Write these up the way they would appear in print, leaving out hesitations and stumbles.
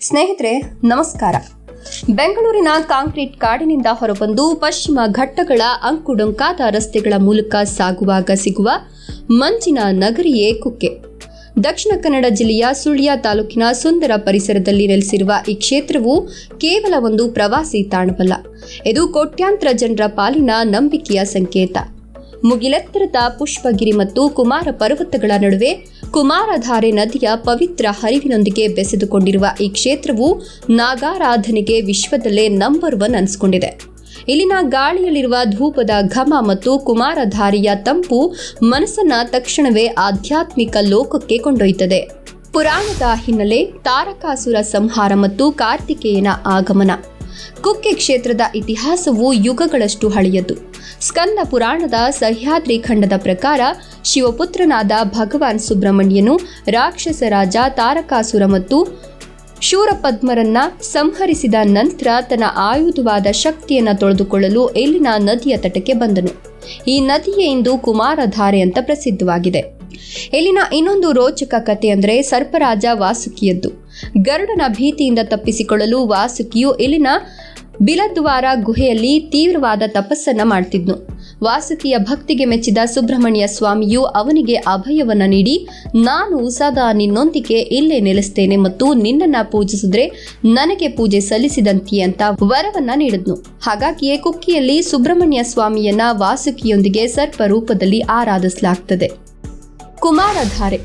ಸ್ನೇಹಿತರೆ ನಮಸ್ಕಾರ. ಬೆಂಗಳೂರಿನ ಕಾಂಕ್ರೀಟ್ ಕಾಡಿನಿಂದ ಹೊರಬಂದು ಪಶ್ಚಿಮ ಘಟ್ಟಗಳ ಅಂಕುಡೊಂಕಾದ ರಸ್ತೆಗಳ ಮೂಲಕ ಸಾಗುವಾಗ ಸಿಗುವ ಮಂಜಿನ ನಗರಿಯೇ ಕುಕ್ಕೆ. ದಕ್ಷಿಣ ಕನ್ನಡ ಜಿಲ್ಲೆಯ ಸುಳ್ಯ ತಾಲೂಕಿನ ಸುಂದರ ಪರಿಸರದಲ್ಲಿ ನೆಲೆಸಿರುವ ಈ ಕ್ಷೇತ್ರವು ಕೇವಲ ಒಂದು ಪ್ರವಾಸಿ ತಾಣವಲ್ಲ, ಇದು ಕೋಟ್ಯಾಂತರ ಜನರ ಪಾಲಿನ ನಂಬಿಕೆಯ ಸಂಕೇತ. ಮುಗಿಲೆತ್ತರದ ಪುಷ್ಪಗಿರಿ ಮತ್ತು ಕುಮಾರ ಪರ್ವತಗಳ ನಡುವೆ ಕುಮಾರಧಾರೆ ನದಿಯ ಪವಿತ್ರ ಹರಿವಿನೊಂದಿಗೆ ಬೆಸೆದುಕೊಂಡಿರುವ ಈ ಕ್ಷೇತ್ರವು ನಾಗಾರಾಧನೆಗೆ ವಿಶ್ವದಲ್ಲೇ ನಂಬರ್ 1 ಅನಿಸಿಕೊಂಡಿದೆ. ಇಲ್ಲಿನ ಗಾಳಿಯಲ್ಲಿರುವ ಧೂಪದ ಘಮ ಮತ್ತು ಕುಮಾರಧಾರೆಯ ತಂಪು ಮನಸ್ಸನ್ನ ತಕ್ಷಣವೇ ಆಧ್ಯಾತ್ಮಿಕ ಲೋಕಕ್ಕೆ ಕೊಂಡೊಯ್ಯುತ್ತದೆ. ಪುರಾಣದ ಹಿನ್ನೆಲೆ, ತಾರಕಾಸುರ ಸಂಹಾರ ಮತ್ತು ಕಾರ್ತಿಕೇಯನ ಆಗಮನ. ಕುಕ್ಕೆ ಕ್ಷೇತ್ರದ ಇತಿಹಾಸವು ಯುಗಗಳಷ್ಟು ಹಳೆಯದು. ಸ್ಕಂದ ಪುರಾಣದ ಸಹ್ಯಾದ್ರಿ ಖಂಡದ ಪ್ರಕಾರ ಶಿವಪುತ್ರನಾದ ಭಗವಾನ್ ಸುಬ್ರಹ್ಮಣ್ಯನು ರಾಕ್ಷಸ ರಾಜ ತಾರಕಾಸುರ ಮತ್ತು ಶೂರಪದ್ಮರನ್ನ ಸಂಹರಿಸಿದ ನಂತರ ತನ್ನ ಆಯುಧವಾದ ಶಕ್ತಿಯನ್ನು ತೊಳೆದುಕೊಳ್ಳಲು ಇಲ್ಲಿನ ನದಿಯ ತಟಕ್ಕೆ ಬಂದನು. ಈ ನದಿಯೇ ಇಂದು ಕುಮಾರಧಾರೆ ಅಂತ ಪ್ರಸಿದ್ಧವಾಗಿದೆ. ಇಲ್ಲಿನ ಇನ್ನೊಂದು ರೋಚಕ ಕಥೆ ಅಂದರೆ ಸರ್ಪರಾಜ ವಾಸುಕಿಯದ್ದು. ಗರುಡನ ಭೀತಿಯಿಂದ ತಪ್ಪಿಸಿಕೊಳ್ಳಲು ವಾಸುಕಿಯು ಇಲ್ಲಿನ ಬಿಲದ್ವಾರ ಗುಹೆಯಲ್ಲಿ ತೀವ್ರವಾದ ತಪಸ್ಸನ್ನ ಮಾಡ್ತಿದ್ನು. ವಾಸುಕಿಯ ಭಕ್ತಿಗೆ ಮೆಚ್ಚಿದ ಸುಬ್ರಹ್ಮಣ್ಯ ಸ್ವಾಮಿಯು ಅವನಿಗೆ ಅಭಯವನ್ನ ನೀಡಿ, ನಾನು ಸದಾ ನಿನ್ನೊಂದಿಗೆ ಇಲ್ಲೇ ನೆಲೆಸ್ತೇನೆ ಮತ್ತು ನಿನ್ನನ್ನ ಪೂಜಿಸಿದ್ರೆ ನನಗೆ ಪೂಜೆ ಸಲ್ಲಿಸಿದಂತೆ ಅಂತ ವರವನ್ನ ನೀಡಿದ್ನು. ಹಾಗಾಗಿಯೇ ಕುಕ್ಕಿಯಲ್ಲಿ ಸುಬ್ರಹ್ಮಣ್ಯ ಸ್ವಾಮಿಯನ್ನ ವಾಸುಕಿಯೊಂದಿಗೆ ಸರ್ಪ ರೂಪದಲ್ಲಿ ಆರಾಧಿಸಲಾಗ್ತದೆ. ಕುಮಾರಧಾರೆ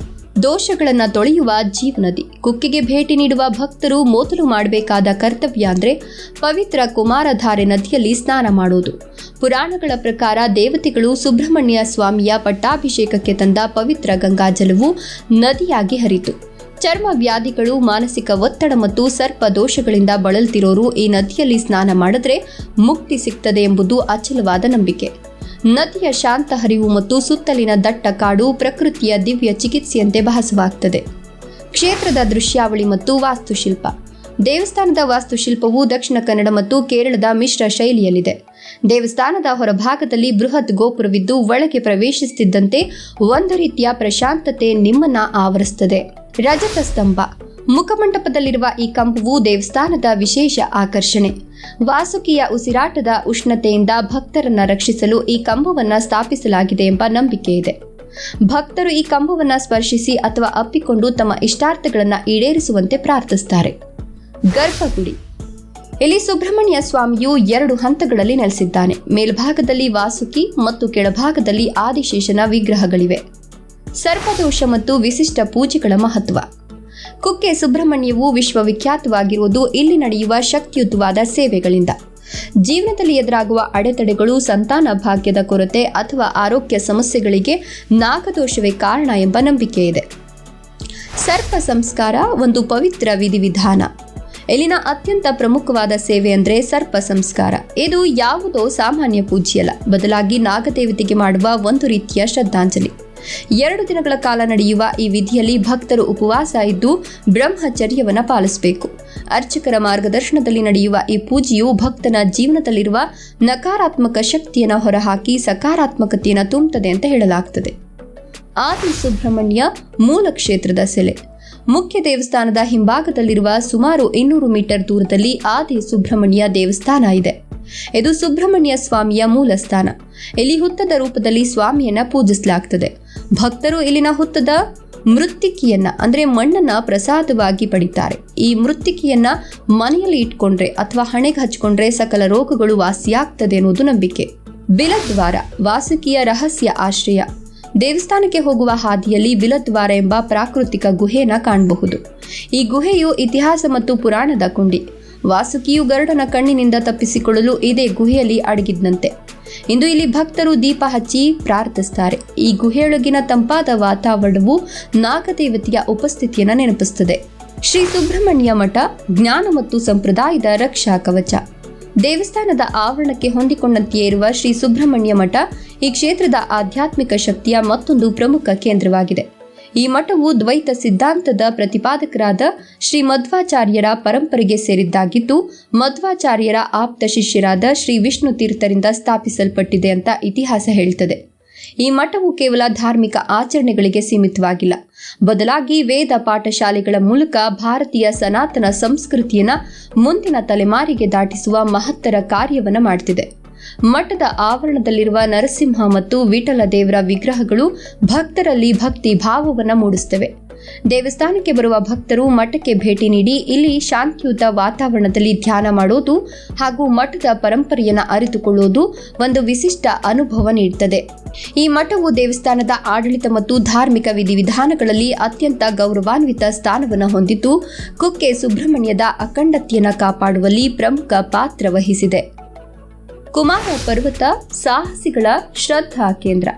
ದೋಷಗಳನ್ನು ತೊಳೆಯುವ ಜೀವನದಿ. ಕುಕ್ಕೆಗೆ ಭೇಟಿ ನೀಡುವ ಭಕ್ತರು ಮೊದಲು ಮಾಡಬೇಕಾದ ಕರ್ತವ್ಯ ಅಂದರೆ ಪವಿತ್ರ ಕುಮಾರಧಾರೆ ನದಿಯಲ್ಲಿ ಸ್ನಾನ ಮಾಡುವುದು. ಪುರಾಣಗಳ ಪ್ರಕಾರ ದೇವತೆಗಳು ಸುಬ್ರಹ್ಮಣ್ಯ ಸ್ವಾಮಿಯ ಪಟ್ಟಾಭಿಷೇಕಕ್ಕೆ ತಂದ ಪವಿತ್ರ ಗಂಗಾಜಲವು ನದಿಯಾಗಿ ಹರಿತು. ಚರ್ಮ ವ್ಯಾಧಿಗಳು, ಮಾನಸಿಕ ಒತ್ತಡ ಮತ್ತು ಸರ್ಪ ದೋಷಗಳಿಂದ ಬಳಲ್ತಿರೋರು ಈ ನದಿಯಲ್ಲಿ ಸ್ನಾನ ಮಾಡಿದ್ರೆ ಮುಕ್ತಿ ಸಿಗ್ತದೆ ಎಂಬುದು ಅಚಲವಾದ ನಂಬಿಕೆ. ನದಿಯ ಶಾಂತ ಹರಿವು ಮತ್ತು ಸುತ್ತಲಿನ ದಟ್ಟ ಕಾಡು ಪ್ರಕೃತಿಯ ದಿವ್ಯ ಚಿಕಿತ್ಸೆಯಂತೆ ಭಾಸವಾಗ್ತದೆ. ಕ್ಷೇತ್ರದ ದೃಶ್ಯಾವಳಿ ಮತ್ತು ವಾಸ್ತುಶಿಲ್ಪ. ದೇವಸ್ಥಾನದ ವಾಸ್ತುಶಿಲ್ಪವು ದಕ್ಷಿಣ ಕನ್ನಡ ಮತ್ತು ಕೇರಳದ ಮಿಶ್ರ ಶೈಲಿಯಲ್ಲಿದೆ. ದೇವಸ್ಥಾನದ ಹೊರಭಾಗದಲ್ಲಿ ಬೃಹತ್ ಗೋಪುರವಿದ್ದು ಒಳಗೆ ಪ್ರವೇಶಿಸುತ್ತಿದ್ದಂತೆ ಒಂದು ರೀತಿಯ ಪ್ರಶಾಂತತೆ ನಿಮ್ಮನ್ನ ಆವರಿಸುತ್ತದೆ. ರಜತ ಸ್ತಂಭ. ಮುಖಮಂಟಪದಲ್ಲಿರುವ ಈ ಕಂಬವು ದೇವಸ್ಥಾನದ ವಿಶೇಷ ಆಕರ್ಷಣೆ. ವಾಸುಕಿಯ ಉಸಿರಾಟದ ಉಷ್ಣತೆಯಿಂದ ಭಕ್ತರನ್ನ ರಕ್ಷಿಸಲು ಈ ಕಂಬವನ್ನ ಸ್ಥಾಪಿಸಲಾಗಿದೆ ಎಂಬ ನಂಬಿಕೆ ಇದೆ. ಭಕ್ತರು ಈ ಕಂಬವನ್ನ ಸ್ಪರ್ಶಿಸಿ ಅಥವಾ ಅಪ್ಪಿಕೊಂಡು ತಮ್ಮ ಇಷ್ಟಾರ್ಥಗಳನ್ನ ಈಡೇರಿಸುವಂತೆ ಪ್ರಾರ್ಥಿಸುತ್ತಾರೆ. ಗರ್ಭಗುಡಿ. ಇಲ್ಲಿ ಸುಬ್ರಹ್ಮಣ್ಯ ಸ್ವಾಮಿಯು 2 ಹಂತಗಳಲ್ಲಿ ನೆಲೆಸಿದ್ದಾನೆ. ಮೇಲ್ಭಾಗದಲ್ಲಿ ವಾಸುಕಿ ಮತ್ತು ಕೆಳಭಾಗದಲ್ಲಿ ಆದಿಶೇಷನ ವಿಗ್ರಹಗಳಿವೆ. ಸರ್ಪದೋಷ ಮತ್ತು ವಿಶಿಷ್ಟ ಪೂಜೆಗಳ ಮಹತ್ವ. ಕುಕ್ಕೆ ಸುಬ್ರಹ್ಮಣ್ಯವು ವಿಶ್ವವಿಖ್ಯಾತವಾಗಿರುವುದು ಇಲ್ಲಿ ನಡೆಯುವ ಶಕ್ತಿಯುತವಾದ ಸೇವೆಗಳಿಂದ. ಜೀವನದಲ್ಲಿ ಎದುರಾಗುವ ಅಡೆತಡೆಗಳು, ಸಂತಾನ ಭಾಗ್ಯದ ಕೊರತೆ ಅಥವಾ ಆರೋಗ್ಯ ಸಮಸ್ಯೆಗಳಿಗೆ ನಾಗದೋಷವೇ ಕಾರಣ ಎಂಬ ನಂಬಿಕೆ ಇದೆ. ಸರ್ಪ ಸಂಸ್ಕಾರ ಒಂದು ಪವಿತ್ರ ವಿಧಿವಿಧಾನ. ಇಲ್ಲಿನ ಅತ್ಯಂತ ಪ್ರಮುಖವಾದ ಸೇವೆ ಅಂದರೆ ಸರ್ಪ ಸಂಸ್ಕಾರ. ಇದು ಯಾವುದೋ ಸಾಮಾನ್ಯ ಪೂಜೆಯಲ್ಲ, ಬದಲಾಗಿ ನಾಗದೇವತೆಗೆ ಮಾಡುವ ಒಂದು ರೀತಿಯ ಶ್ರದ್ಧಾಂಜಲಿ. 2 ದಿನಗಳ ಕಾಲ ನಡೆಯುವ ಈ ವಿಧಿಯಲ್ಲಿ ಭಕ್ತರು ಉಪವಾಸ ಇದ್ದು ಬ್ರಹ್ಮಚರ್ಯವನ್ನು ಪಾಲಿಸಬೇಕು. ಅರ್ಚಕರ ಮಾರ್ಗದರ್ಶನದಲ್ಲಿ ನಡೆಯುವ ಈ ಪೂಜೆಯು ಭಕ್ತನ ಜೀವನದಲ್ಲಿರುವ ನಕಾರಾತ್ಮಕ ಶಕ್ತಿಯನ್ನು ಹೊರಹಾಕಿ ಸಕಾರಾತ್ಮಕತೆಯನ್ನು ತುಂಬುತ್ತದೆ ಅಂತ ಹೇಳಲಾಗ್ತದೆ. ಆದಿ ಸುಬ್ರಹ್ಮಣ್ಯ ಮೂಲ ಕ್ಷೇತ್ರದ ಸೆಲೆ. ಮುಖ್ಯ ದೇವಸ್ಥಾನದ ಹಿಂಭಾಗದಲ್ಲಿರುವ ಸುಮಾರು 200 ಮೀಟರ್ ದೂರದಲ್ಲಿ ಆದಿ ಸುಬ್ರಹ್ಮಣ್ಯ ದೇವಸ್ಥಾನ ಇದೆ. ಇದು ಸುಬ್ರಹ್ಮಣ್ಯ ಸ್ವಾಮಿಯ ಮೂಲ ಸ್ಥಾನ. ಇಲ್ಲಿ ಹುತ್ತದ ರೂಪದಲ್ಲಿ ಸ್ವಾಮಿಯನ್ನ ಪೂಜಿಸಲಾಗ್ತದೆ. ಭಕ್ತರು ಇಲ್ಲಿನ ಹುತ್ತದ ಮೃತ್ತಿಕೆಯನ್ನ ಅಂದ್ರೆ ಮಣ್ಣನ್ನ ಪ್ರಸಾದವಾಗಿ ಪಡಿತಾರೆ. ಈ ಮೃತ್ತಿಕೆಯನ್ನ ಮನೆಯಲ್ಲಿ ಇಟ್ಕೊಂಡ್ರೆ ಅಥವಾ ಹಣೆಗೆ ಹಚ್ಕೊಂಡ್ರೆ ಸಕಲ ರೋಗಗಳು ವಾಸಿಯಾಗ್ತದೆ ಅನ್ನೋದು ನಂಬಿಕೆ. ಬಿಲದ್ವಾರ ವಾಸುಕಿಯ ರಹಸ್ಯ ಆಶ್ರಯ. ದೇವಸ್ಥಾನಕ್ಕೆ ಹೋಗುವ ಹಾದಿಯಲ್ಲಿ ಬಿಲದ್ವಾರ ಎಂಬ ಪ್ರಾಕೃತಿಕ ಗುಹೆಯನ್ನ ಕಾಣಬಹುದು. ಈ ಗುಹೆಯು ಇತಿಹಾಸ ಮತ್ತು ಪುರಾಣದ ಕೊಂಡಿ. ವಾಸುಕಿಯು ಗರುಡನ ಕಣ್ಣಿನಿಂದ ತಪ್ಪಿಸಿಕೊಳ್ಳಲು ಇದೇ ಗುಹೆಯಲ್ಲಿ ಅಡಗಿದ್ದಂತೆ. ಇಂದು ಇಲ್ಲಿ ಭಕ್ತರು ದೀಪ ಹಚ್ಚಿ ಪ್ರಾರ್ಥಿಸುತ್ತಾರೆ. ಈ ಗುಹೆಯೊಳಗಿನ ತಂಪಾದ ವಾತಾವರಣವು ನಾಗದೇವತೆಯ ಉಪಸ್ಥಿತಿಯನ್ನು ನೆನಪಿಸುತ್ತದೆ. ಶ್ರೀ ಸುಬ್ರಹ್ಮಣ್ಯ ಮಠ ಜ್ಞಾನ ಮತ್ತು ಸಂಪ್ರದಾಯದ ರಕ್ಷಾ ಕವಚ. ದೇವಸ್ಥಾನದ ಆವರಣಕ್ಕೆ ಹೊಂದಿಕೊಂಡಂತೆಯೇ ಇರುವ ಶ್ರೀ ಸುಬ್ರಹ್ಮಣ್ಯ ಮಠ ಈ ಕ್ಷೇತ್ರದ ಆಧ್ಯಾತ್ಮಿಕ ಶಕ್ತಿಯ ಮತ್ತೊಂದು ಪ್ರಮುಖ ಕೇಂದ್ರವಾಗಿದೆ. ಈ ಮಠವು ದ್ವೈತ ಸಿದ್ಧಾಂತದ ಪ್ರತಿಪಾದಕರಾದ ಶ್ರೀ ಮಧ್ವಾಚಾರ್ಯರ ಪರಂಪರೆಗೆ ಸೇರಿದ್ದಾಗಿದ್ದು, ಮಧ್ವಾಚಾರ್ಯರ ಆಪ್ತ ಶಿಷ್ಯರಾದ ಶ್ರೀ ವಿಷ್ಣು ತೀರ್ಥರಿಂದ ಸ್ಥಾಪಿಸಲ್ಪಟ್ಟಿದೆ ಅಂತ ಇತಿಹಾಸ ಹೇಳುತ್ತದೆ. ಈ ಮಠವು ಕೇವಲ ಧಾರ್ಮಿಕ ಆಚರಣೆಗಳಿಗೆ ಸೀಮಿತವಾಗಿಲ್ಲ, ಬದಲಾಗಿ ವೇದ ಪಾಠಶಾಲೆಗಳ ಮೂಲಕ ಭಾರತೀಯ ಸನಾತನ ಸಂಸ್ಕೃತಿಯನ್ನು ಮುಂದಿನ ತಲೆಮಾರಿಗೆ ದಾಟಿಸುವ ಮಹತ್ತರ ಕಾರ್ಯವನ್ನು ಮಾಡುತ್ತಿದೆ. ಮಠದ ಆವರಣದಲ್ಲಿರುವ ನರಸಿಂಹ ಮತ್ತು ವಿಠಲ ದೇವರ ವಿಗ್ರಹಗಳು ಭಕ್ತರಲ್ಲಿ ಭಕ್ತಿ ಭಾವವನ್ನು ಮೂಡಿಸುತ್ತವೆ. ದೇವಸ್ಥಾನಕ್ಕೆ ಬರುವ ಭಕ್ತರು ಮಠಕ್ಕೆ ಭೇಟಿ ನೀಡಿ ಇಲ್ಲಿ ಶಾಂತಿಯುತ ವಾತಾವರಣದಲ್ಲಿ ಧ್ಯಾನ ಮಾಡೋದು ಹಾಗೂ ಮಠದ ಪರಂಪರೆಯನ್ನು ಅರಿತುಕೊಳ್ಳುವುದು ಒಂದು ವಿಶಿಷ್ಟ ಅನುಭವ ನೀಡುತ್ತದೆ. ಈ ಮಠವು ದೇವಸ್ಥಾನದ ಆಡಳಿತ ಮತ್ತು ಧಾರ್ಮಿಕ ವಿಧಿವಿಧಾನಗಳಲ್ಲಿ ಅತ್ಯಂತ ಗೌರವಾನ್ವಿತ ಸ್ಥಾನವನ್ನು ಹೊಂದಿದ್ದು, ಕುಕ್ಕೆ ಸುಬ್ರಹ್ಮಣ್ಯದ ಅಖಂಡತೆಯನ್ನು ಕಾಪಾಡುವಲ್ಲಿ ಪ್ರಮುಖ ಪಾತ್ರ ವಹಿಸಿದೆ. ಕುಮಾರ ಪರ್ವತ ಸಾಹಸಿಗಳ ಶ್ರದ್ಧಾ ಕೇಂದ್ರ.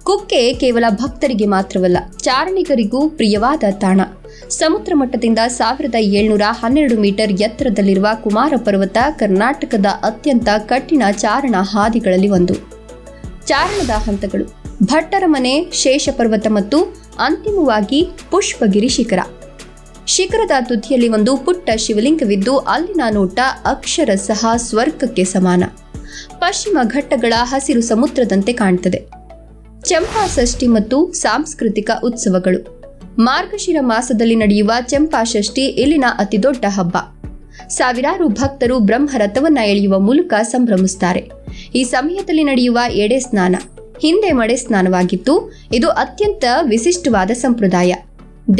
ಕುಕ್ಕೆ ಕೇವಲ ಭಕ್ತರಿಗೆ ಮಾತ್ರವಲ್ಲ, ಚಾರಣಿಗರಿಗೂ ಪ್ರಿಯವಾದ ತಾಣ. ಸಮುದ್ರ ಮಟ್ಟದಿಂದ 1712 ಮೀಟರ್ ಎತ್ತರದಲ್ಲಿರುವ ಕುಮಾರ ಪರ್ವತ ಕರ್ನಾಟಕದ ಅತ್ಯಂತ ಕಠಿಣ ಚಾರಣ ಹಾದಿಗಳಲ್ಲಿ ಒಂದು. ಚಾರಣದ ಹಂತಗಳು: ಭಟ್ಟರ ಮನೆ, ಶೇಷ ಪರ್ವತ ಮತ್ತು ಅಂತಿಮವಾಗಿ ಪುಷ್ಪಗಿರಿ ಶಿಖರ. ಶಿಖರದ ತುದಿಯಲ್ಲಿ ಒಂದು ಪುಟ್ಟ ಶಿವಲಿಂಗವಿದ್ದು ಅಲ್ಲಿನ ನೋಟ ಅಕ್ಷರಶಃ ಸ್ವರ್ಗಕ್ಕೆ ಸಮಾನ. ಪಶ್ಚಿಮ ಘಟ್ಟಗಳ ಹಸಿರು ಸಮುದ್ರದಂತೆ ಕಾಣುತ್ತದೆ. ಚಂಪಾ ಷಷ್ಠಿ ಮತ್ತು ಸಾಂಸ್ಕೃತಿಕ ಉತ್ಸವಗಳು. ಮಾರ್ಗಶಿರ ಮಾಸದಲ್ಲಿ ನಡೆಯುವ ಚಂಪಾ ಷಷ್ಠಿ ಇಲ್ಲಿನ ಅತಿದೊಡ್ಡ ಹಬ್ಬ. ಸಾವಿರಾರು ಭಕ್ತರು ಬ್ರಹ್ಮರಥವನ್ನು ಎಳೆಯುವ ಮೂಲಕ ಸಂಭ್ರಮಿಸುತ್ತಾರೆ. ಈ ಸಮಯದಲ್ಲಿ ನಡೆಯುವ ಎಡೆ ಸ್ನಾನ ಹಿಂದೆ ಮಡೆ ಸ್ನಾನವಾಗಿತ್ತು. ಇದು ಅತ್ಯಂತ ವಿಶಿಷ್ಟವಾದ ಸಂಪ್ರದಾಯ.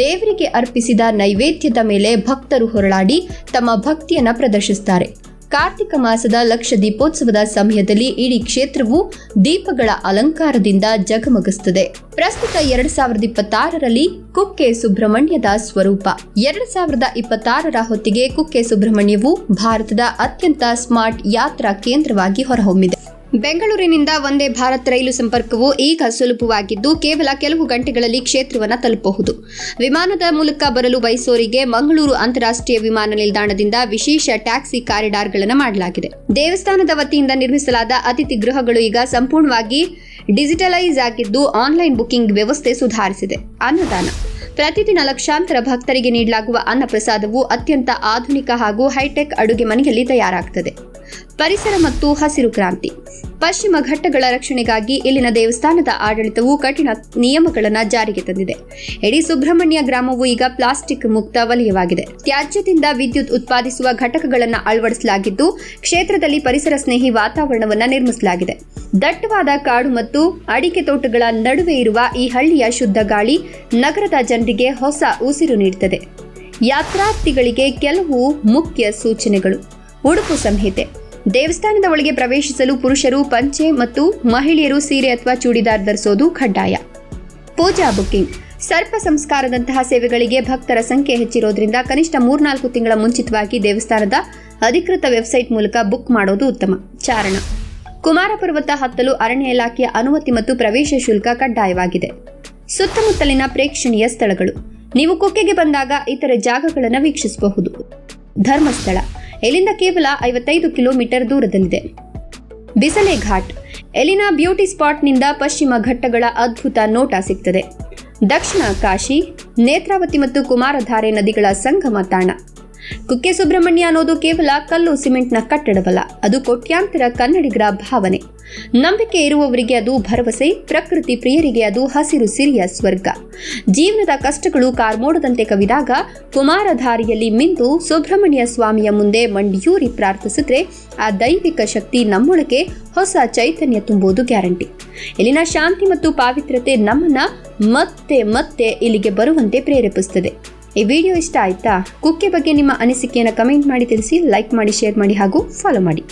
ದೇವರಿಗೆ ಅರ್ಪಿಸಿದ ನೈವೇದ್ಯದ ಮೇಲೆ ಭಕ್ತರು ಹೊರಳಾಡಿ ತಮ್ಮ ಭಕ್ತಿಯನ್ನು ಪ್ರದರ್ಶಿಸುತ್ತಾರೆ. ಕಾರ್ತಿಕ ಮಾಸದ ಲಕ್ಷ ದೀಪೋತ್ಸವದ ಸಮಯದಲ್ಲಿ ಇಡೀ ಕ್ಷೇತ್ರವು ದೀಪಗಳ ಅಲಂಕಾರದಿಂದ ಜಗಮಗಿಸುತ್ತದೆ. ಪ್ರಸ್ತುತ 2026ರಲ್ಲಿ ಕುಕ್ಕೆ ಸುಬ್ರಹ್ಮಣ್ಯದ ಸ್ವರೂಪ. 2026ರ ಹೊತ್ತಿಗೆ ಕುಕ್ಕೆ ಸುಬ್ರಹ್ಮಣ್ಯವು ಭಾರತದ ಅತ್ಯಂತ ಸ್ಮಾರ್ಟ್ ಯಾತ್ರಾ ಕೇಂದ್ರವಾಗಿ ಹೊರಹೊಮ್ಮಿದೆ. ಬೆಂಗಳೂರಿನಿಂದ ವಂದೇ ಭಾರತ್ ರೈಲು ಸಂಪರ್ಕವು ಈಗ ಸುಲಭವಾಗಿದ್ದು ಕೇವಲ ಕೆಲವು ಗಂಟೆಗಳಲ್ಲಿ ಕ್ಷೇತ್ರವನ್ನು ತಲುಪಬಹುದು. ವಿಮಾನದ ಮೂಲಕ ಬರಲು ಬಯಸೋರಿಗೆ ಮಂಗಳೂರು ಅಂತಾರಾಷ್ಟ್ರೀಯ ವಿಮಾನ ನಿಲ್ದಾಣದಿಂದ ವಿಶೇಷ ಟ್ಯಾಕ್ಸಿ ಕಾರಿಡಾರ್ಗಳನ್ನು ಮಾಡಲಾಗಿದೆ. ದೇವಸ್ಥಾನದ ವತಿಯಿಂದ ನಿರ್ಮಿಸಲಾದ ಅತಿಥಿ ಗೃಹಗಳು ಈಗ ಸಂಪೂರ್ಣವಾಗಿ ಡಿಜಿಟಲೈಸ್ ಆಗಿದ್ದು ಆನ್ಲೈನ್ ಬುಕಿಂಗ್ ವ್ಯವಸ್ಥೆ ಸುಧಾರಿಸಿದೆ. ಅನ್ನದಾನ. ಪ್ರತಿದಿನ ಲಕ್ಷಾಂತರ ಭಕ್ತರಿಗೆ ನೀಡಲಾಗುವ ಅನ್ನ ಪ್ರಸಾದವು ಅತ್ಯಂತ ಆಧುನಿಕ ಹಾಗೂ ಹೈಟೆಕ್ ಅಡುಗೆ ಮನೆಯಲ್ಲಿ ತಯಾರಾಗುತ್ತದೆ. ಪರಿಸರ ಮತ್ತು ಹಸಿರು ಕ್ರಾಂತಿ. ಪಶ್ಚಿಮ ಘಟ್ಟಗಳ ರಕ್ಷಣೆಗಾಗಿ ಇಲ್ಲಿನ ದೇವಸ್ಥಾನದ ಆಡಳಿತವು ಕಠಿಣ ನಿಯಮಗಳನ್ನು ಜಾರಿಗೆ ತಂದಿದೆ. ಇಡೀ ಸುಬ್ರಹ್ಮಣ್ಯ ಗ್ರಾಮವು ಈಗ ಪ್ಲಾಸ್ಟಿಕ್ ಮುಕ್ತ ವಲಯವಾಗಿದೆ. ತ್ಯಾಜ್ಯದಿಂದ ವಿದ್ಯುತ್ ಉತ್ಪಾದಿಸುವ ಘಟಕಗಳನ್ನು ಅಳವಡಿಸಲಾಗಿದ್ದು ಕ್ಷೇತ್ರದಲ್ಲಿ ಪರಿಸರ ಸ್ನೇಹಿ ವಾತಾವರಣವನ್ನು ನಿರ್ಮಿಸಲಾಗಿದೆ. ದಟ್ಟವಾದ ಕಾಡು ಮತ್ತು ಅಡಿಕೆ ತೋಟಗಳ ನಡುವೆ ಇರುವ ಈ ಹಳ್ಳಿಯ ಶುದ್ಧ ಗಾಳಿ ನಗರದ ಜನರಿಗೆ ಹೊಸ ಉಸಿರು ನೀಡುತ್ತದೆ. ಯಾತ್ರಾರ್ಥಿಗಳಿಗೆ ಕೆಲವು ಮುಖ್ಯ ಸೂಚನೆಗಳು. ಉಡುಪು ಸಂಹಿತೆ. ದೇವಸ್ಥಾನದ ಒಳಗೆ ಪ್ರವೇಶಿಸಲು ಪುರುಷರು ಪಂಚೆ ಮತ್ತು ಮಹಿಳೆಯರು ಸೀರೆ ಅಥವಾ ಚೂಡಿದಾರ್ ಧರಿಸೋದು ಕಡ್ಡಾಯ. ಪೂಜಾ ಬುಕಿಂಗ್. ಸರ್ಪ ಸಂಸ್ಕಾರದಂತಹ ಸೇವೆಗಳಿಗೆ ಭಕ್ತರ ಸಂಖ್ಯೆ ಹೆಚ್ಚಿರೋದ್ರಿಂದ ಕನಿಷ್ಠ 3-4 ತಿಂಗಳ ಮುಂಚಿತವಾಗಿ ದೇವಸ್ಥಾನದ ಅಧಿಕೃತ ವೆಬ್ಸೈಟ್ ಮೂಲಕ ಬುಕ್ ಮಾಡೋದು ಉತ್ತಮ. ಚಾರಣ. ಕುಮಾರ ಪರ್ವತ ಹತ್ತಲು ಅರಣ್ಯ ಇಲಾಖೆಯ ಅನುಮತಿ ಮತ್ತು ಪ್ರವೇಶ ಶುಲ್ಕ ಕಡ್ಡಾಯವಾಗಿದೆ. ಸುತ್ತಮುತ್ತಲಿನ ಪ್ರೇಕ್ಷಣೀಯ ಸ್ಥಳಗಳು. ನೀವು ಕುಕ್ಕೆಗೆ ಬಂದಾಗ ಇತರೆ ಜಾಗಗಳನ್ನು ವೀಕ್ಷಿಸಬಹುದು. ಧರ್ಮಸ್ಥಳ ಇಲ್ಲಿಂದ ಕೇವಲ 55 ಕಿಲೋಮೀಟರ್ ದೂರದಲ್ಲಿದೆ. ಬಿಸಲೆ ಘಾಟ್ ಎಲಿನಾ ಬ್ಯೂಟಿ ಸ್ಪಾಟ್ನಿಂದ ಪಶ್ಚಿಮ ಘಟ್ಟಗಳ ಅದ್ಭುತ ನೋಟ ಸಿಗ್ತದೆ. ದಕ್ಷಿಣ ಕಾಶಿ, ನೇತ್ರಾವತಿ ಮತ್ತು ಕುಮಾರಧಾರೆ ನದಿಗಳ ಸಂಗಮ ತಾಣ. ಕುಕ್ಕೆ ಸುಬ್ರಹ್ಮಣ್ಯ ಅನ್ನೋದು ಕೇವಲ ಕಲ್ಲು ಸಿಮೆಂಟ್ನ ಕಟ್ಟಡವಲ್ಲ, ಅದು ಕೋಟ್ಯಾಂತರ ಕನ್ನಡಿಗರ ಭಾವನೆ. ನಂಬಿಕೆ ಇರುವವರಿಗೆ ಅದು ಭರವಸೆ, ಪ್ರಕೃತಿ ಪ್ರಿಯರಿಗೆ ಅದು ಹಸಿರು ಸಿರಿಯ ಸ್ವರ್ಗ. ಜೀವನದ ಕಷ್ಟಗಳು ಕಾರ್ಮೋಡದಂತೆ ಕವಿದಾಗ ಕುಮಾರಧಾರಿಯಲ್ಲಿ ಮಿಂದು ಸುಬ್ರಹ್ಮಣ್ಯ ಸ್ವಾಮಿಯ ಮುಂದೆ ಮಂಡಿಯೂರಿ ಪ್ರಾರ್ಥಿಸಿದ್ರೆ ಆ ದೈವಿಕ ಶಕ್ತಿ ನಮ್ಮೊಳಗೆ ಹೊಸ ಚೈತನ್ಯ ತುಂಬುವುದು ಗ್ಯಾರಂಟಿ. ಇಲ್ಲಿನ ಶಾಂತಿ ಮತ್ತು ಪಾವಿತ್ರ್ಯತೆ ನಮ್ಮನ್ನ ಮತ್ತೆ ಮತ್ತೆ ಇಲ್ಲಿಗೆ ಬರುವಂತೆ ಪ್ರೇರೇಪಿಸುತ್ತದೆ. ಈ ವಿಡಿಯೋ ಇಷ್ಟ ಆಯ್ತಾ? ಕುಕ್ಕೆ ಬಗ್ಗೆ ನಿಮ್ಮ ಅನಿಸಿಕೆಯನ್ನು ಕಮೆಂಟ್ ಮಾಡಿ ತಿಳಿಸಿ, ಲೈಕ್ ಮಾಡಿ, ಶೇರ್ ಮಾಡಿ ಹಾಗೂ ಫಾಲೋ ಮಾಡಿ.